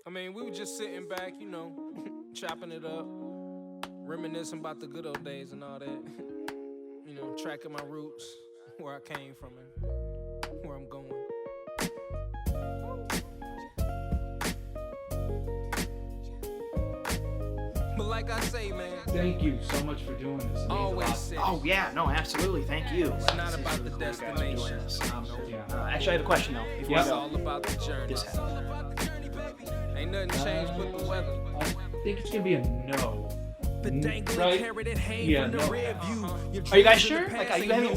I mean, we were just sitting back, you know, chopping it up, reminiscing about the good old days and all that. You know, tracking my roots, where I came from and where I'm going. But like I say, man. Thank you so much for doing this. It means Always a lot. say. Oh yeah, no, absolutely. Thank you. It's not about the destination. Actually, I have a question though. Before It's we go. all about the journey. This happened. Ain't nothing changed but the weather. I think it's gonna be a no. The dangling Right? carrot it hang Yeah, from the no. rear view. Are you guys sure? Like, are you having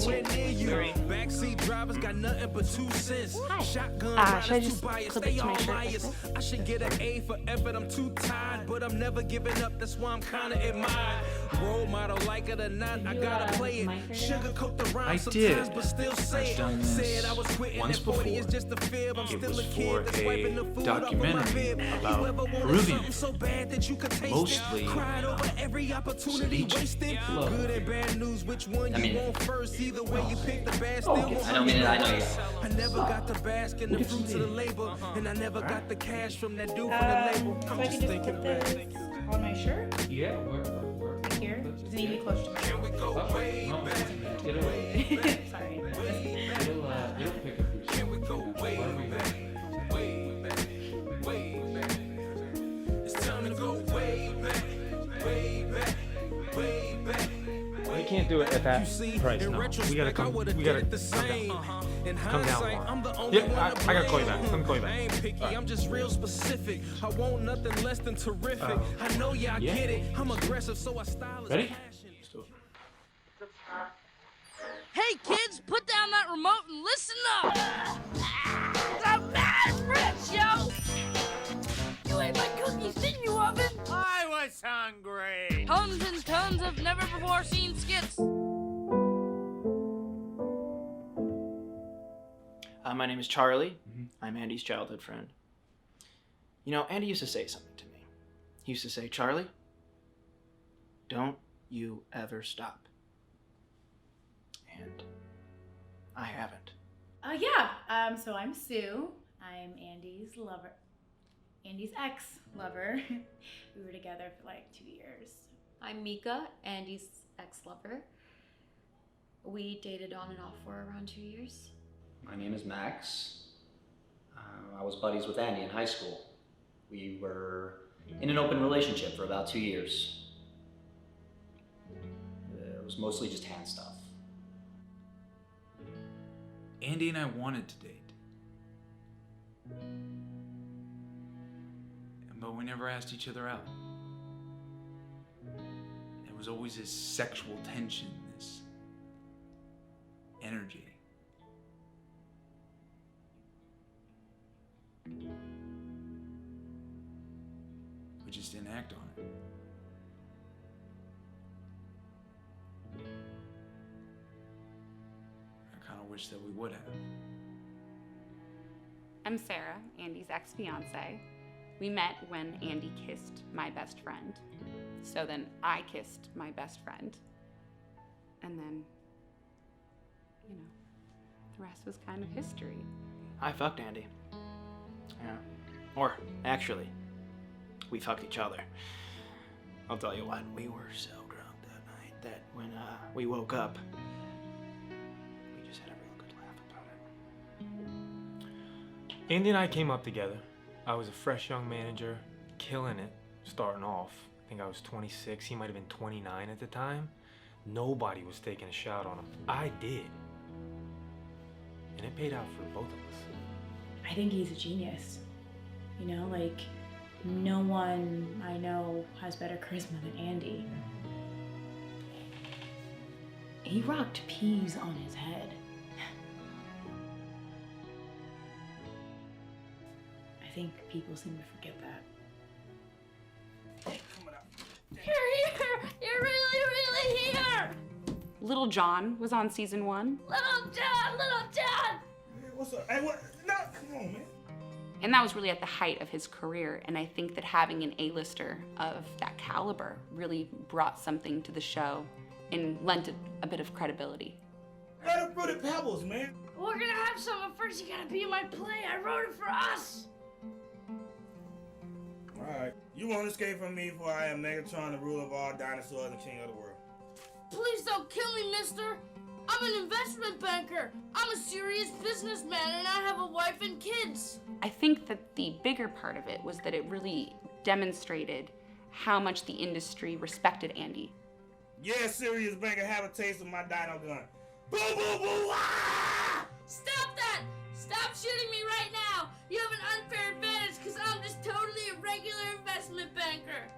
Very. Backseat drivers got nothing but 2 cents. Hi. Shotgun Should I riders just too biased. clip They it to my all shirt like liars. this? I should get an A for effort. I'm too tired, but I'm never giving up. That's why I'm kinda admired. Role model, like it or not, I gotta play it. Sugarcoat the rhyme I sometimes, did. but still say I've done it. this Said I was quitting once at 40 is before. just a fib. I'm It still was a for kid that's a wiping the food off of my documentary bib. about You ever wanted Peruvian something so bad that you could taste Mostly it? Cried over every opportunity ceviche. wasted. Good and bad news, which one I you mean- want first? Either way you pick, the bad still won't I don't mean it, I know you. I never got the bask and the fruits of the labor, and I never got the cash from that dude from the label. So I'm I just can just thinking put back. this on my shirt Yeah, where? right here. Does it need to be close to my Can we go way back? It'll mouth? Sorry. it'll pick up your Can we go way Where we back? Way back. Way back. It's time to go way back. Way back. Way back. We can't do it at that You see, price. in No, we gotta retrospect, I come. would've We did gotta it the come same. down. In Come down hindsight, more. I'm the only Yeah, one I to gotta call you blame. back. Let me call you back. I ain't picky, I'm just real specific. I want nothing less than terrific. I know y'all yeah. get it. I'm aggressive, so I style is Ready? passion. Hey kids, put down that remote and listen up! The mad rich, yo! You ate my cookies, didn't you, Oven? I was hungry. Tons and tons of never before seen skits. My name is Charlie. I'm Andy's childhood friend. You know, Andy used to say something to me. He used to say, Charlie, don't you ever stop. And I haven't. So I'm Sue. I'm Andy's lover. Andy's ex-lover. We were together for like 2 years. I'm Mika, Andy's ex-lover. We dated on and off for around 2 years. My name is Max. I was buddies with Andy in high school. We were in an open relationship for about 2 years. It was mostly just hand stuff. Andy and I wanted to date. But we never asked each other out. There was always this sexual tension, this energy. We just didn't act on it. I kind of wish that we would have. I'm Sarah, Andy's ex-fiance. We met when Andy kissed my best friend. So then I kissed my best friend. And then, you know, the rest was kind of history. I fucked Andy. Yeah. Or, actually, we fucked each other. I'll tell you what, we were so drunk that night that when we woke up, we just had a real good laugh about it. Andy and I came up together. I was a fresh young manager, killing it, starting off. I think I was 26, he might have been 29 at the time. Nobody was taking a shot on him. I did. And it paid out for both of us. I think he's a genius. You know, like, no one I know has better charisma than Andy. He rocked peas on his head. I think people seem to forget that. You're here! You're really here! Little John was on season 1, Little John! What's up? Hey, what? No, come on, man. and that was really at the height of his career. And I think that having an A-lister of that caliber really brought something to the show and lent it a bit of credibility. Let him fruited pebbles, man. We're gonna have some, but first you gotta be in my play. I wrote it for us. Alright. You won't escape from me, for I am Megatron, the ruler of all dinosaurs and king of the world. Please don't kill me, mister. I'm an investment banker. I'm a serious businessman, and I have a wife and kids. I think that the bigger part of it was that it really demonstrated how much the industry respected Andy. Yeah, serious banker, have a taste of my dino gun. Boo, boo, boo, ah! Stop that! Stop shooting me right now! You have an unfair advantage because I'm just totally a regular investment banker.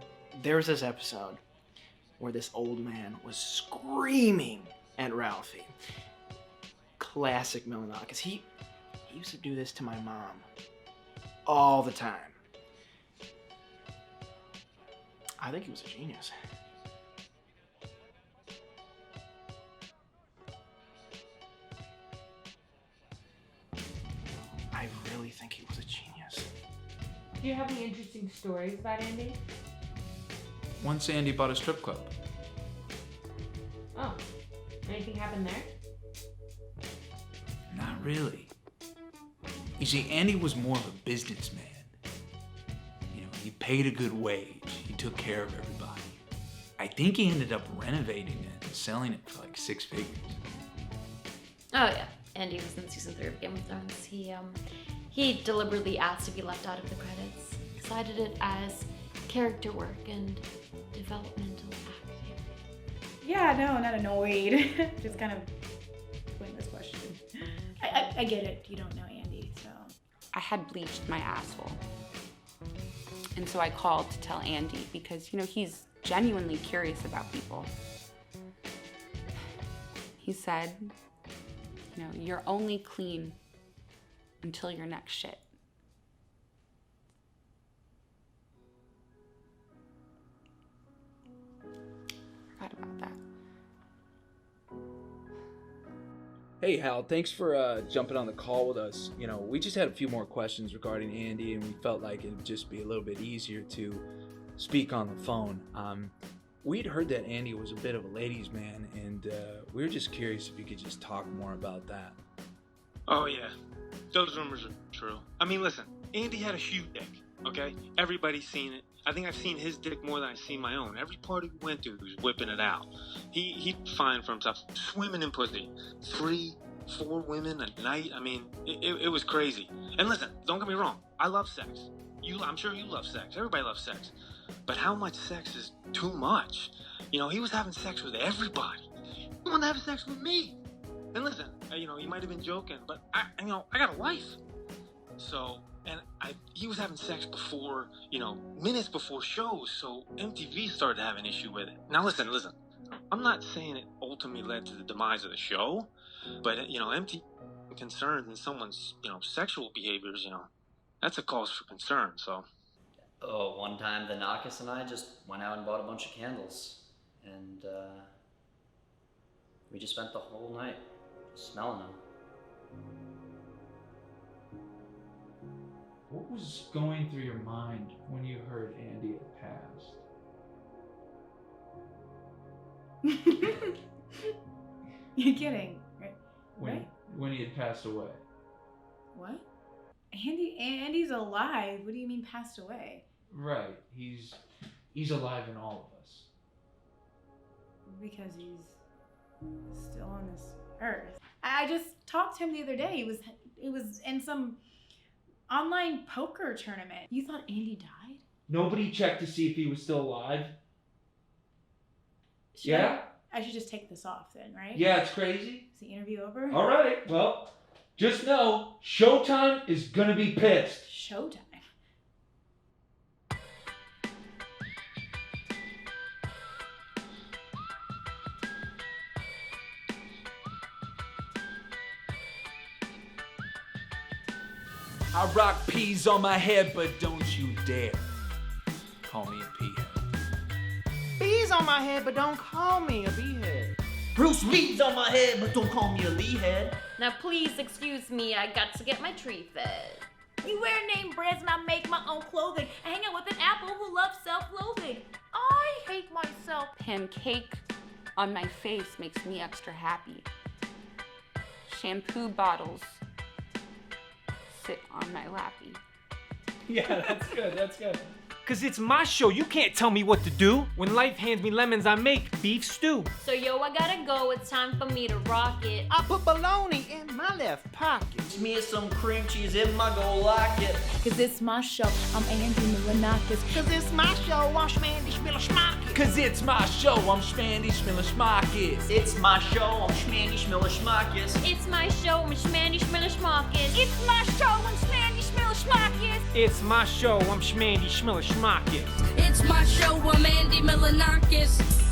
There was this episode where this old man was screaming at Ralphie. Classic Milonakis. He used to do this to my mom all the time. I think he was a genius. I really think he was a genius. Do you have any interesting stories about Andy? Once Andy bought a strip club. Oh, anything happened there? Not really. You see, Andy was more of a businessman. You know, he paid a good wage. He took care of everybody. I think he ended up renovating it and selling it for like 6 figures. Oh yeah, Andy was in season 3 of Game of Thrones. He deliberately asked to be left out of the credits. Cited it as character work and developmental acting. Yeah, no, not annoyed. Just kind of pointless question. I get it. You don't know Andy, so. I had bleached my asshole. And so I called to tell Andy because, you know, he's genuinely curious about people. He said, you know, you're only clean until your next shit. Forgot about that. Hey Hal, thanks for jumping on the call with us. You know, we just had a few more questions regarding Andy, and we felt like it would just be a little bit easier to speak on the phone. We'd heard that Andy was a bit of a ladies' man, and we were just curious if you could just talk more about that. Oh yeah, those rumors are true. I mean, listen, Andy had a huge dick, okay? Everybody's seen it. I think I've seen his dick more than I've seen my own. Every party we went to, he was whipping it out. He'd find for himself, swimming in pussy. 3, 4 women a night. I mean, it was crazy. And listen, don't get me wrong. I love sex. I'm sure you love sex. Everybody loves sex. But how much sex is too much? You know, he was having sex with everybody. He wanted to have sex with me. And listen, you know, he might have been joking, but I got a wife. So, and he was having sex before, you know, minutes before shows, so MTV started to have an issue with it. Now listen, I'm not saying it ultimately led to the demise of the show, but, you know, MTV concerns in someone's, you know, sexual behaviors, you know, that's a cause for concern, so. Oh, one time the Milonakis and I just went out and bought a bunch of candles, and we just spent the whole night smelling them. What was going through your mind when you heard Andy had passed? You're kidding, right? When he had passed away. What? Andy's alive. What do you mean passed away? Right. He's alive in all of us. Because he's still on this earth. I just talked to him the other day. It was in some online poker tournament. You thought Andy died? Nobody checked to see if he was still alive? I should just take this off then, right? Yeah, it's crazy. Is the interview over? All right, well, just know Showtime is gonna be pissed. Showtime? I rock peas on my head, but don't you dare call me a peahead. Bees on my head, but don't call me a beehead. Bruce Lee's on my head, but don't call me a Lee head. Now please excuse me, I got to get my tree fed. You wear name brands and I make my own clothing. I hang out with an apple who loves self-loathing. I hate myself. Pancake on my face makes me extra happy. Shampoo bottles sit on my lappy. Yeah, that's good, that's good. Cause it's my show, you can't tell me what to do. When life hands me lemons, I make beef stew. So yo, I gotta go, it's time for me to rock it. I put bologna in my left pocket. Smear some cream cheese in my gold locket. Cause it's my show, I'm Andy Milonakis. Cause it's my show, I'm Schmandy Schmillerschmackis. Cause it's my show, I'm Schmandy Schmillerschmackis. It's my show, I'm Schmandy Schmillerschmackis. It's my show, I'm Schmandy Schmillerschmackis. It's my show, I'm Schmandy Schmillerschmackis. It's my show, I'm Schmandy Schmillerschmackis. It's my show, I'm Andy Milonakis.